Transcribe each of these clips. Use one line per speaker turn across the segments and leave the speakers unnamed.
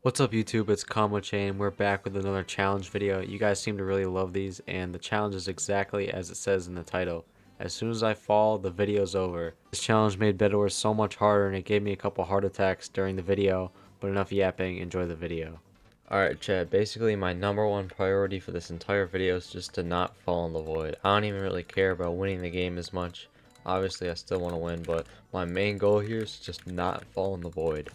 What's up YouTube, it's Combo Chain. We're back with another challenge video. You guys seem to really love these, and the challenge is exactly as it says in the title. As soon as I fall, the video's over. This challenge made Bedwars so much harder and it gave me a couple heart attacks during the video, but enough yapping, enjoy the video. Alright chat, basically my number one priority for this entire video is just to not fall in the void. I don't even really care about winning the game as much. Obviously I still want to win, but my main goal here is just not fall in the void.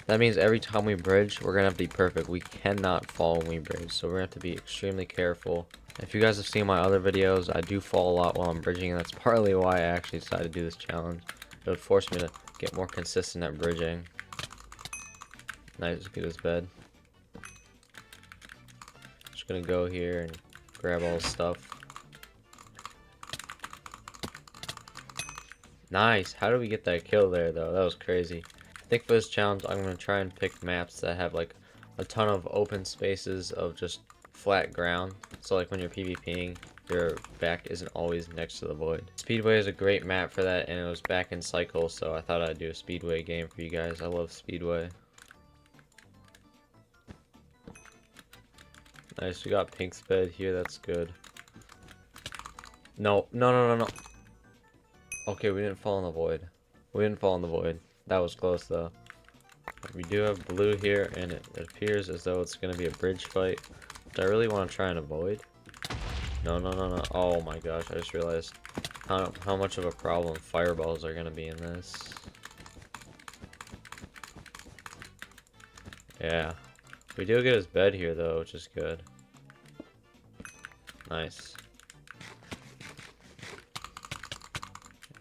That means every time we bridge, we're going to have to be perfect. We cannot fall when we bridge, so we're going to have to be extremely careful. If you guys have seen my other videos, I do fall a lot while I'm bridging, and that's partly why I actually decided to do this challenge. It would force me to get more consistent at bridging. Nice, get his bed. Just going to go here and grab all his stuff. Nice, how did we get that kill there though? That was crazy. I think for this challenge, I'm going to try and pick maps that have like a ton of open spaces of just flat ground. So like when you're PvPing, your back isn't always next to the void. Speedway is a great map for that, and it was back in cycle, so I thought I'd do a Speedway game for you guys. I love Speedway. Nice, we got Pink's bed here, that's good. No. Okay, we didn't fall in the void. We didn't fall in the void. That was close though. We do have blue here, and it appears as though it's going to be a bridge fight, which I really want to try and avoid. No. Oh my gosh, I just realized how much of a problem fireballs are going to be in this. Yeah. We do get his bed here though, which is good. Nice.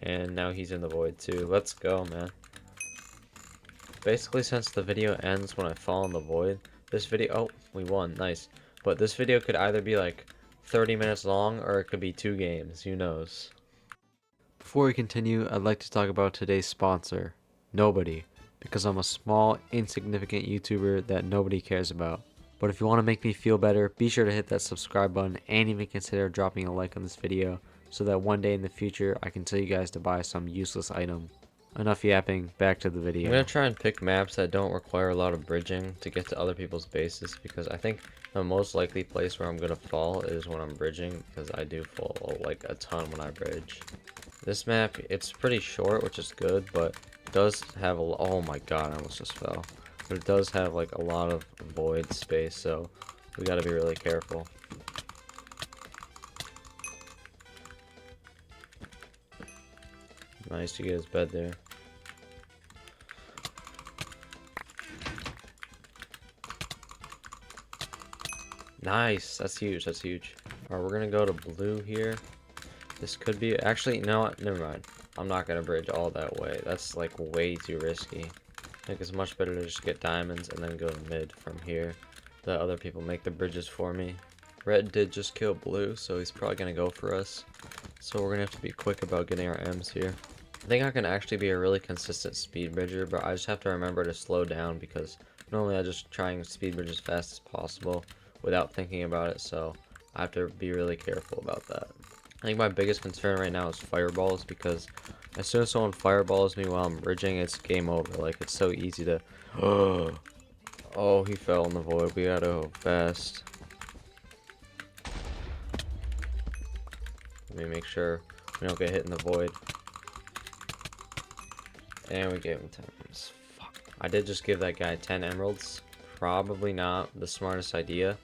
And now he's in the void too. Let's go, man. Basically, since the video ends when I fall in the void, this video, oh, we won, nice. But this video could either be like 30 minutes long, or it could be 2 games, who knows. Before we continue, I'd like to talk about today's sponsor, nobody, because I'm a small, insignificant YouTuber that nobody cares about. But if you want to make me feel better, be sure to hit that subscribe button and even consider dropping a like on this video, so that one day in the future I can tell you guys to buy some useless item. Enough yapping, back to the video. I'm going to try and pick maps that don't require a lot of bridging to get to other people's bases, because I think the most likely place where I'm going to fall is when I'm bridging, because I do fall like a ton when I bridge. This map, it's pretty short, which is good, but it does have a, oh my god, I almost just fell. But it does have like a lot of void space, so we got to be really careful. Nice to get his bed there. Nice, that's huge, that's huge. Alright, we're gonna go to blue here. This could be, actually, no, never mind. I'm not gonna bridge all that way. That's like way too risky. I think it's much better to just get diamonds and then go to mid from here. Let other people make the bridges for me. Red did just kill blue, so he's probably gonna go for us. So we're gonna have to be quick about getting our M's here. I think I can actually be a really consistent speed bridger, but I just have to remember to slow down, because normally I just try and speed bridge as fast as possible without thinking about it, so I have to be really careful about that. I think my biggest concern right now is fireballs, because as soon as someone fireballs me while I'm bridging, it's game over. Like, it's so easy to... Oh, he fell in the void. We gotta go fast. Let me make sure we don't get hit in the void. And we gave him 10 emeralds. Fuck. I did just give that guy 10 emeralds. Probably not the smartest idea,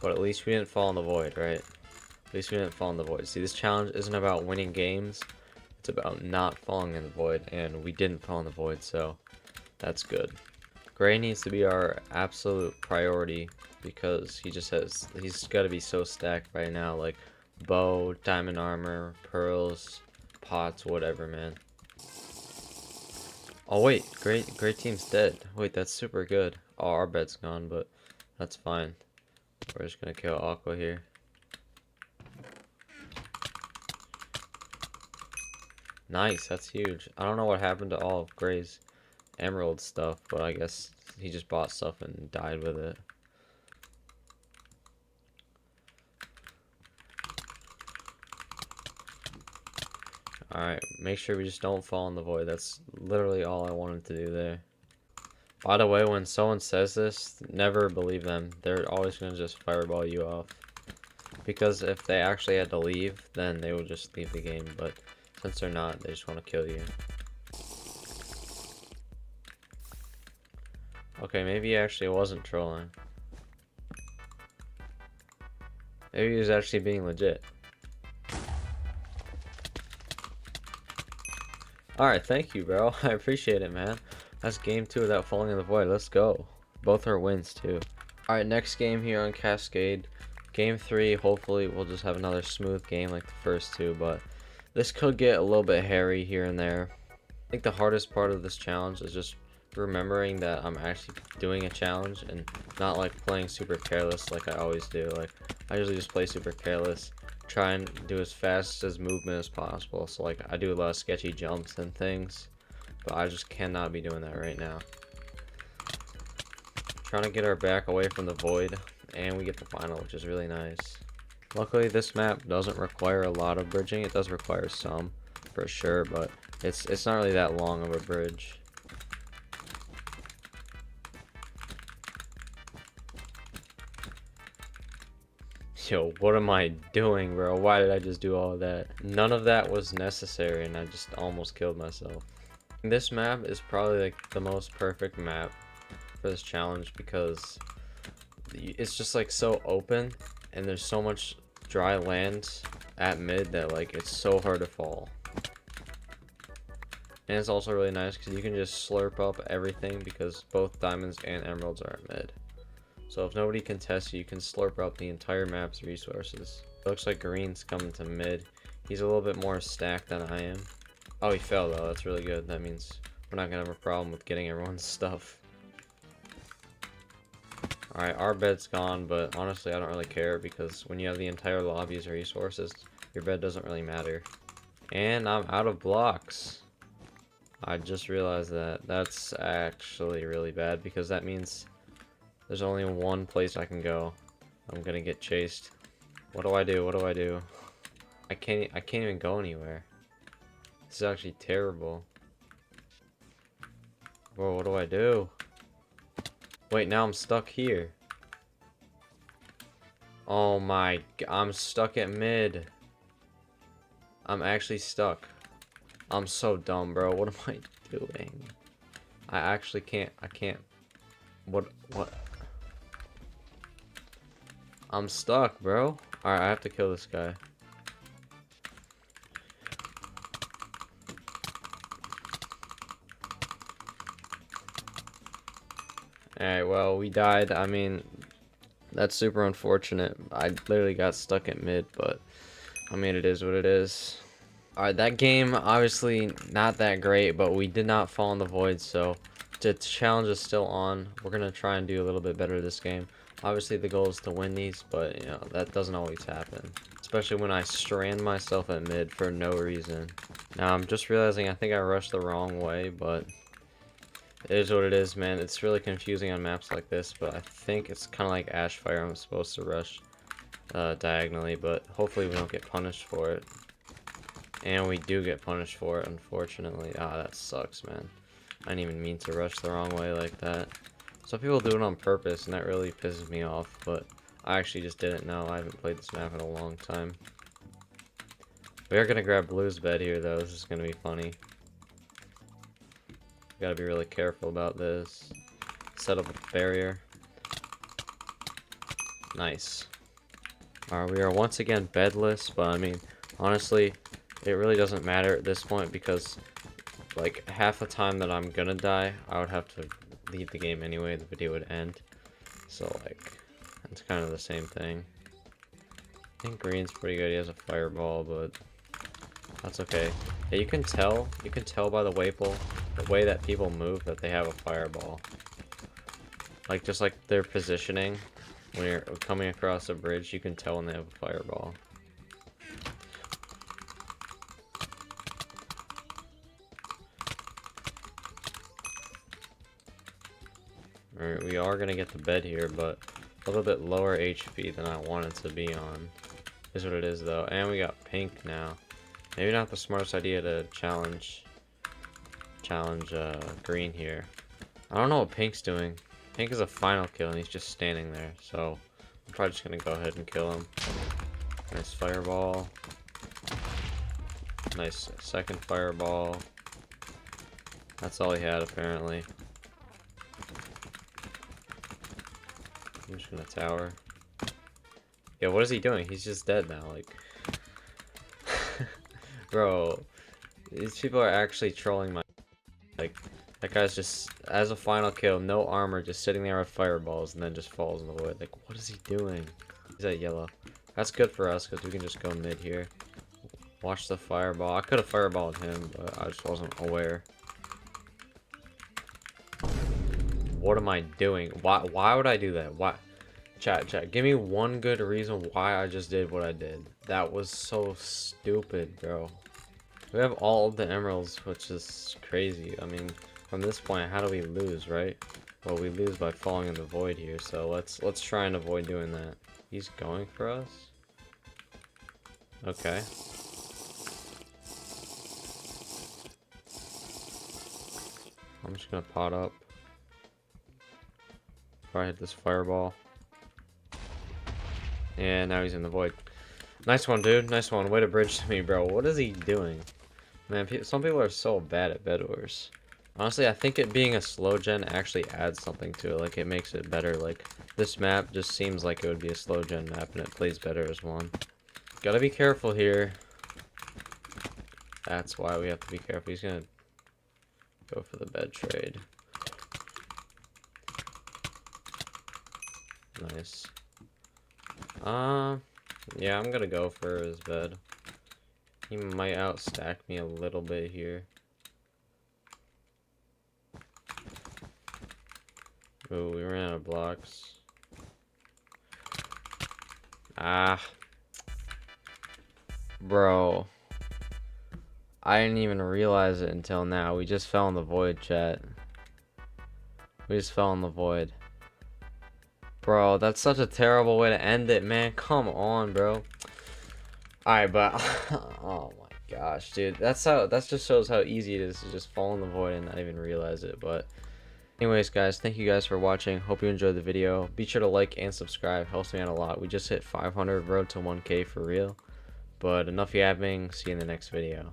but at least we didn't fall in the void, right? At least we didn't fall in the void. See, this challenge isn't about winning games. It's about not falling in the void, and we didn't fall in the void, so that's good. Gray needs to be our absolute priority, because he's got to be so stacked right now, like bow, diamond armor, pearls, pots, whatever, man. Oh wait, great team's dead. Wait, that's super good. Oh, our bed's gone, but that's fine. We're just gonna kill Aqua here. Nice, that's huge. I don't know what happened to all of Gray's emerald stuff, but I guess he just bought stuff and died with it. Alright, make sure we just don't fall in the void. That's literally all I wanted to do there. By the way, when someone says this, never believe them. They're always gonna just fireball you off. Because if they actually had to leave, then they would just leave the game. But since they're not, they just want to kill you. Okay, maybe he actually wasn't trolling. Maybe he was actually being legit. Alright, thank you, bro. I appreciate it, man. That's game 2 without falling in the void. Let's go. Both are wins, too. Alright, next game here on Cascade. Game 3, hopefully we'll just have another smooth game like the first 2, but this could get a little bit hairy here and there. I think the hardest part of this challenge is just remembering that I'm actually doing a challenge and not like playing super careless like I always do. Like, I usually just play super careless, try and do as fast as movement as possible. So like, I do a lot of sketchy jumps and things, but I just cannot be doing that right now. Trying to get our back away from the void, and we get the final, which is really nice. Luckily, this map doesn't require a lot of bridging. It does require some, for sure, but it's not really that long of a bridge. Yo, what am I doing, bro? Why did I just do all of that? None of that was necessary, and I just almost killed myself. This map is probably like the most perfect map for this challenge because it's just like so open, and there's so much dry land at mid that like it's so hard to fall. And it's also really nice because you can just slurp up everything because both diamonds and emeralds are at mid. So if nobody can test you, you can slurp up the entire map's resources. It looks like green's coming to mid. He's a little bit more stacked than I am. Oh, he fell though. That's really good. That means we're not gonna have a problem with getting everyone's stuff. Alright, our bed's gone, but honestly I don't really care because when you have the entire lobby's resources, your bed doesn't really matter. And I'm out of blocks. I just realized that. That's actually really bad because that means there's only one place I can go. I'm gonna get chased. What do I do? What do I do? I can't even go anywhere. This is actually terrible. Bro, what do I do? Wait, now I'm stuck here. Oh my, I'm stuck at mid. I'm actually stuck. I'm so dumb, bro. What am I doing? I actually can't, What? I'm stuck, bro. Alright, I have to kill this guy. Alright, well, we died. I mean, that's super unfortunate. I literally got stuck at mid, but I mean, it is what it is. Alright, that game, obviously not that great, but we did not fall in the void, so the challenge is still on. We're going to try and do a little bit better this game. Obviously, the goal is to win these, but, you know, that doesn't always happen. Especially when I strand myself at mid for no reason. Now, I'm just realizing I think I rushed the wrong way, but it is what it is, man. It's really confusing on maps like this, but I think it's kind of like Ashfire. I'm supposed to rush diagonally, but hopefully we don't get punished for it. And we do get punished for it, unfortunately. Ah, that sucks, man. I didn't even mean to rush the wrong way like that. Some people do it on purpose, and that really pisses me off, but I actually just didn't know. I haven't played this map in a long time. We are going to grab Blue's bed here, though. This is going to be funny. Gotta be really careful about this. Set up a barrier. Nice. Alright, we are once again bedless, but I mean, honestly, it really doesn't matter at this point because, like, half the time that I'm gonna die, I would have to leave the game anyway, the video would end. So, like, it's kind of the same thing. I think green's pretty good. He has a fireball, but that's okay. Yeah, you can tell by the way that people move that they have a fireball. Like, just like their positioning when you're coming across a bridge, you can tell when they have a fireball. Alright, we are gonna get the bed here, but a little bit lower HP than I wanted to be on. Is what it is, though. And we got pink now. Maybe not the smartest idea to challenge green here. I don't know what Pink's doing. Pink is a final kill and he's just standing there, so I'm probably just gonna go ahead and kill him. Nice fireball. Nice second fireball. That's all he had apparently. I'm just gonna tower. Yeah, what is he doing? He's just dead now, like. Bro, these people are actually trolling my. Like, that guy's just, as a final kill, no armor, just sitting there with fireballs, and then just falls in the void. Like, what is he doing? He's at yellow. That's good for us, because we can just go mid here. Watch the fireball. I could have fireballed him, but I just wasn't aware. What am I doing? Why would I do that? Why? Chat, give me one good reason why I just did what I did. That was so stupid, bro. We have all of the emeralds, which is crazy. I mean, from this point, how do we lose, right? Well, we lose by falling in the void here, so let's try and avoid doing that. He's going for us? Okay. I'm just gonna pot up. Before I hit this fireball. And now he's in the void. Nice one, dude. Nice one. Way to bridge to me, bro. What is he doing? Man, some people are so bad at Bedwars. Honestly, I think it being a slow gen actually adds something to it. Like, it makes it better. Like, this map just seems like it would be a slow gen map, and it plays better as one. Gotta be careful here. That's why we have to be careful. He's gonna go for the bed trade. Nice. Yeah, I'm gonna go for his bed. He might outstack me a little bit here. Oh, we ran out of blocks. Ah. Bro. I didn't even realize it until now. We just fell in the void, chat. We just fell in the void. Bro, that's such a terrible way to end it, man. Come on, bro. Alright, but oh my gosh, dude. That just shows how easy it is to just fall in the void and not even realize it. But anyways, guys, thank you guys for watching. Hope you enjoyed the video. Be sure to like and subscribe. Helps me out a lot. We just hit 500, road to 1K for real. But enough yapping. See you in the next video.